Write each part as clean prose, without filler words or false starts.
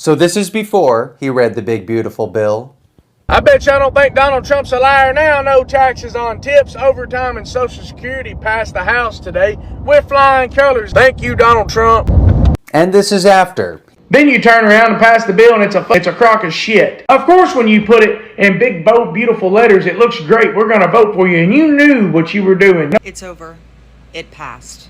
So this is before he read the big beautiful bill. I bet y'all don't think Donald Trump's a liar now. No taxes on tips, overtime, and Social Security passed the House today with flying colors. Thank you, Donald Trump. And this is after. Then you turn around and pass the bill and it's a crock of shit. Of course, when you put it in big, bold, beautiful letters, it looks great. We're going to vote for you. And you knew what you were doing. It's over. It passed.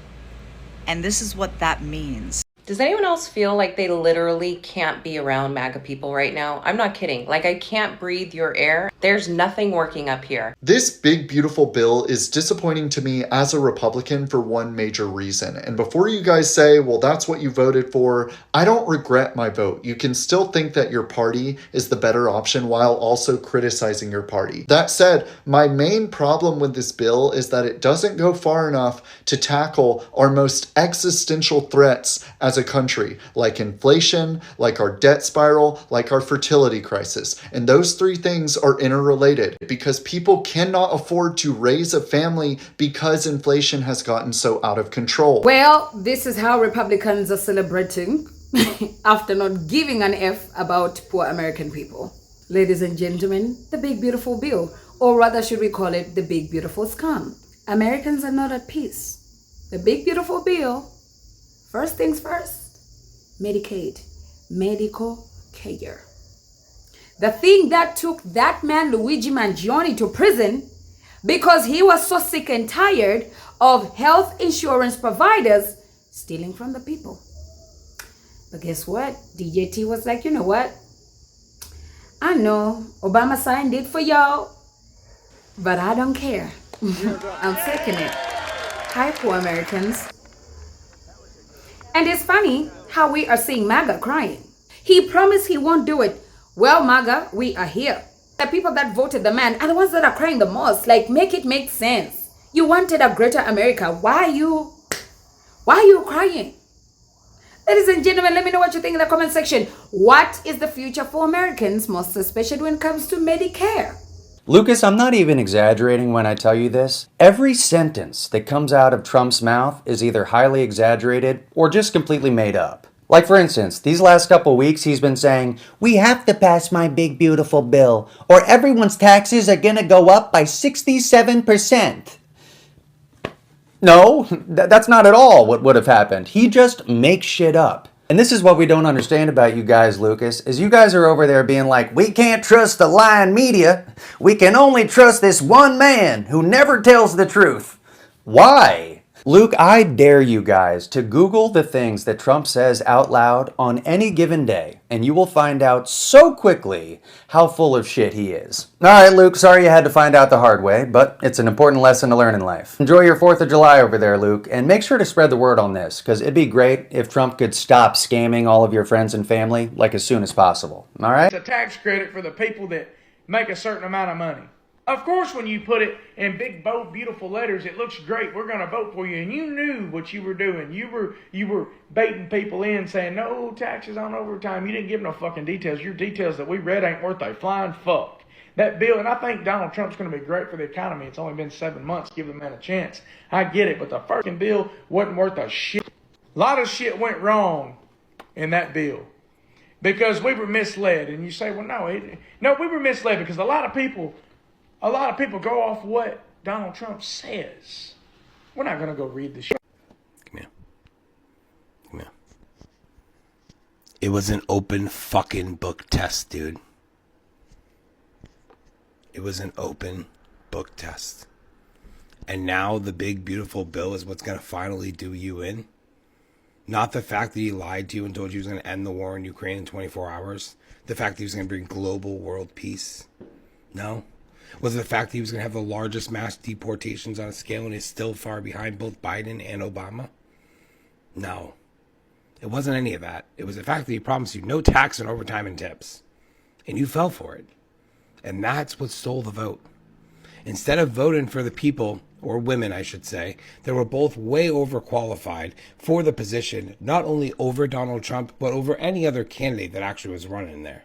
And this is what that means. Does anyone else feel like they literally can't be around MAGA people right now? I'm not kidding. Like, I can't breathe your air. There's nothing working up here. This big, beautiful bill is disappointing to me as a Republican for one major reason. And before you guys say, well, that's what you voted for, I don't regret my vote. You can still think that your party is the better option while also criticizing your party. That said, my main problem with this bill is that it doesn't go far enough to tackle our most existential threats as a country, like inflation, like our debt spiral, like our fertility crisis. And those three things are interrelated because people cannot afford to raise a family because inflation has gotten so out of control. Well, this is how Republicans are celebrating after not giving an F about poor American people. Ladies and gentlemen, the big beautiful bill, or rather should we call it the big beautiful scam. Americans are not at peace. The big beautiful bill, first things first, Medicaid, medical care. The thing that took that man Luigi Mangione to prison because he was so sick and tired of health insurance providers stealing from the people. But guess what? DJT was like, you know what? I know Obama signed it for y'all, but I don't care. I'm taking it. Hi, poor Americans. And it's funny how we are seeing MAGA crying. He promised he won't do it. Well, MAGA, we are here. The people that voted the man are the ones that are crying the most. Like, make it make sense. You wanted a greater America. Why are you crying? Ladies and gentlemen, let me know what you think in the comment section. What is the future for Americans, most especially when it comes to Medicare? Lucas, I'm not even exaggerating when I tell you this. Every sentence that comes out of Trump's mouth is either highly exaggerated or just completely made up. Like, for instance, these last couple weeks he's been saying, we have to pass my big beautiful bill or everyone's taxes are gonna go up by 67%. No, that's not at all what would have happened. He just makes shit up. And this is what we don't understand about you guys, Lucas, is you guys are over there being like, we can't trust the lying media. We can only trust this one man who never tells the truth. Why? Luke, I dare you guys to Google the things that Trump says out loud on any given day, and you will find out so quickly how full of shit he is. All right, Luke, sorry you had to find out the hard way, but it's an important lesson to learn in life. Enjoy your 4th of July over there, Luke, and make sure to spread the word on this, because it'd be great if Trump could stop scamming all of your friends and family, like as soon as possible. All right? It's a tax credit for the people that make a certain amount of money. Of course, when you put it in big, bold, beautiful letters, it looks great. We're going to vote for you. And you knew what you were doing. You were baiting people in saying, no taxes on overtime. You didn't give no fucking details. Your details that we read ain't worth a flying fuck. That bill, and I think Donald Trump's going to be great for the economy. It's only been 7 months. Give the man a chance. I get it, but the fucking bill wasn't worth a shit. A lot of shit went wrong in that bill because we were misled. And you say, well, no, we were misled because a lot of people go off what Donald Trump says. We're not going to go read the shit. Come here. It was an open fucking book test, dude. It was an open book test. And now the big, beautiful bill is what's going to finally do you in. Not the fact that he lied to you and told you he was going to end the war in Ukraine in 24 hours. The fact that he was going to bring global world peace. No. Was it the fact that he was going to have the largest mass deportations on a scale and is still far behind both Biden and Obama? No. It wasn't any of that. It was the fact that he promised you no tax on overtime and tips. And you fell for it. And that's what stole the vote. Instead of voting for the people, or women I should say, that were both way overqualified for the position, not only over Donald Trump, but over any other candidate that actually was running there.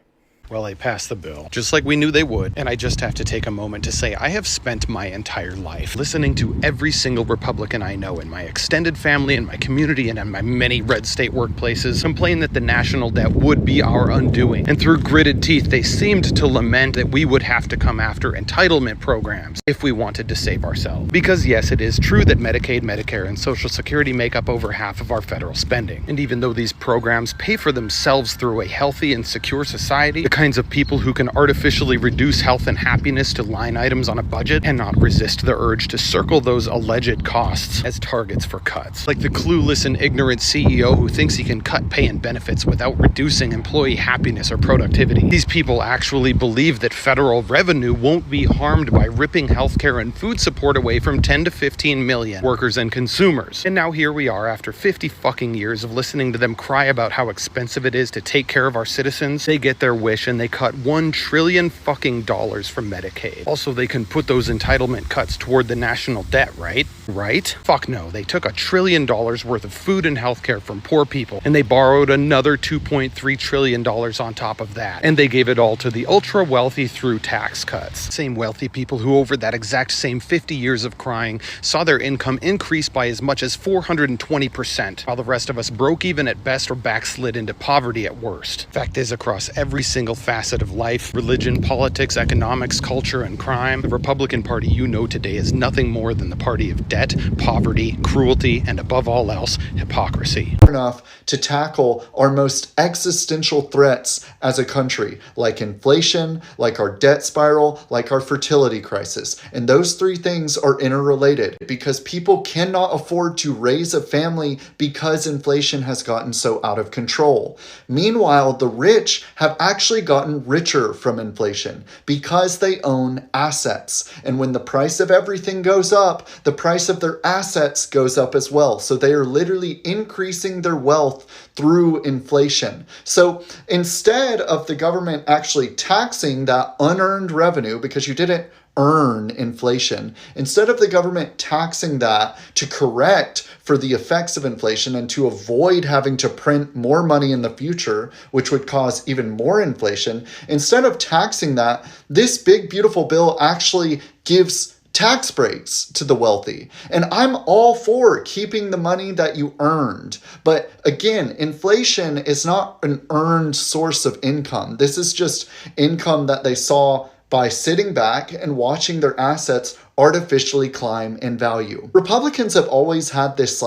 Well, they passed the bill, just like we knew they would. And I just have to take a moment to say I have spent my entire life listening to every single Republican I know in my extended family, in my community, and in my many red state workplaces complain that the national debt would be our undoing. And through gritted teeth, they seemed to lament that we would have to come after entitlement programs if we wanted to save ourselves. Because yes, it is true that Medicaid, Medicare, and Social Security make up over half of our federal spending. And even though these programs pay for themselves through a healthy and secure society, the kinds of people who can artificially reduce health and happiness to line items on a budget cannot resist the urge to circle those alleged costs as targets for cuts. Like the clueless and ignorant CEO who thinks he can cut pay and benefits without reducing employee happiness or productivity. These people actually believe that federal revenue won't be harmed by ripping healthcare and food support away from 10 to 15 million workers and consumers. And now here we are after 50 fucking years of listening to them cry about how expensive it is to take care of our citizens. They get their wish and they cut $1 trillion fucking dollars from Medicaid. Also, they can put those entitlement cuts toward the national debt, right? Right? Fuck no. They took $1 trillion worth of food and healthcare from poor people, and they borrowed another $2.3 trillion on top of that. And they gave it all to the ultra wealthy through tax cuts. Same wealthy people who over that exact same 50 years of crying saw their income increase by as much as 420%, while the rest of us broke even at best or backslid into poverty at worst. Fact is, across every single facet of life, religion, politics, economics, culture, and crime, the Republican Party you know today is nothing more than the party of debt, poverty, cruelty, and above all else, hypocrisy. Enough to tackle our most existential threats as a country, like inflation, like our debt spiral, like our fertility crisis. And those three things are interrelated because people cannot afford to raise a family because inflation has gotten so out of control. Meanwhile, the rich have actually gotten richer from inflation because they own assets. And when the price of everything goes up, the price of their assets goes up as well. So they are literally increasing their wealth through inflation. So instead of the government actually taxing that unearned revenue because you didn't earn inflation, instead of the government taxing that to correct for the effects of inflation and to avoid having to print more money in the future, which would cause even more inflation, instead of taxing that, this big beautiful bill actually gives tax breaks to the wealthy. And I'm all for keeping the money that you earned. But again, inflation is not an earned source of income. This is just income that they saw by sitting back and watching their assets artificially climb in value. Republicans have always had this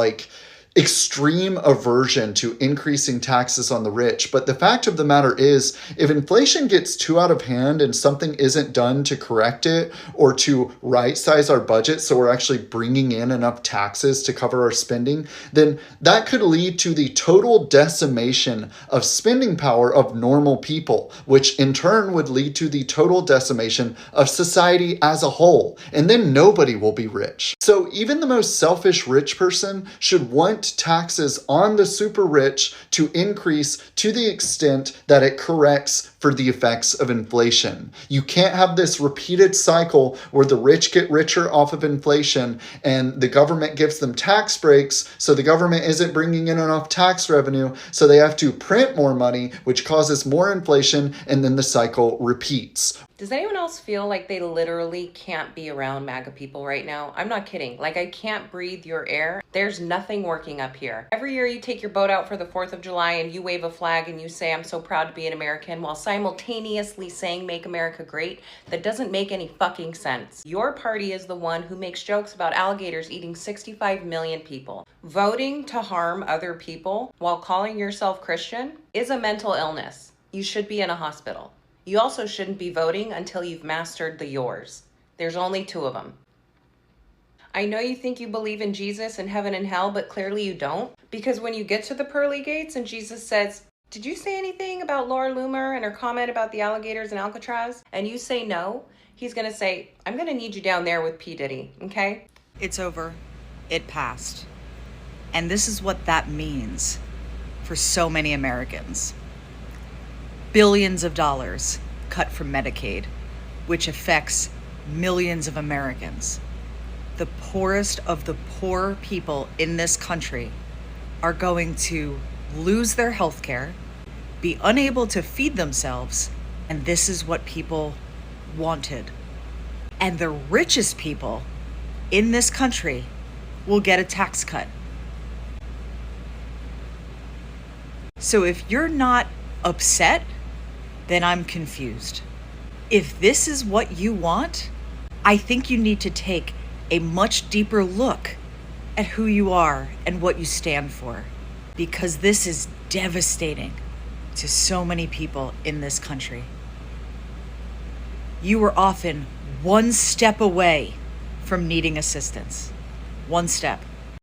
extreme aversion to increasing taxes on the rich. But the fact of the matter is, if inflation gets too out of hand and something isn't done to correct it or to right size our budget so we're actually bringing in enough taxes to cover our spending, then that could lead to the total decimation of spending power of normal people, which in turn would lead to the total decimation of society as a whole. And then nobody will be rich. So even the most selfish rich person should want taxes on the super rich to increase to the extent that it corrects for the effects of inflation. You can't have this repeated cycle where the rich get richer off of inflation and the government gives them tax breaks, so the government isn't bringing in enough tax revenue, so they have to print more money, which causes more inflation, and then the cycle repeats. Does anyone else feel like they literally can't be around MAGA people right now? I'm not kidding. Like, I can't breathe your air. There's nothing working up here. Every year you take your boat out for the 4th of July and you wave a flag and you say, I'm so proud to be an American, while simultaneously saying, make America great. That doesn't make any fucking sense. Your party is the one who makes jokes about alligators eating 65 million people. Voting to harm other people while calling yourself Christian is a mental illness. You should be in a hospital. You also shouldn't be voting until you've mastered the yours. There's only 2 of them. I know you think you believe in Jesus and heaven and hell, but clearly you don't. Because when you get to the pearly gates and Jesus says, did you say anything about Laura Loomer and her comment about the alligators in Alcatraz? And you say no, he's going to say, I'm going to need you down there with P. Diddy, okay? It's over. It passed. And this is what that means for so many Americans. Billions of dollars cut from Medicaid, which affects millions of Americans. The poorest of the poor people in this country are going to lose their health care, be unable to feed themselves, And this is what people wanted. And the richest people in this country will get a tax cut. So if you're not upset, then I'm confused. If this is what you want, I think you need to take a much deeper look at who you are and what you stand for, because this is devastating to so many people in this country. You are often one step away from needing assistance. One step.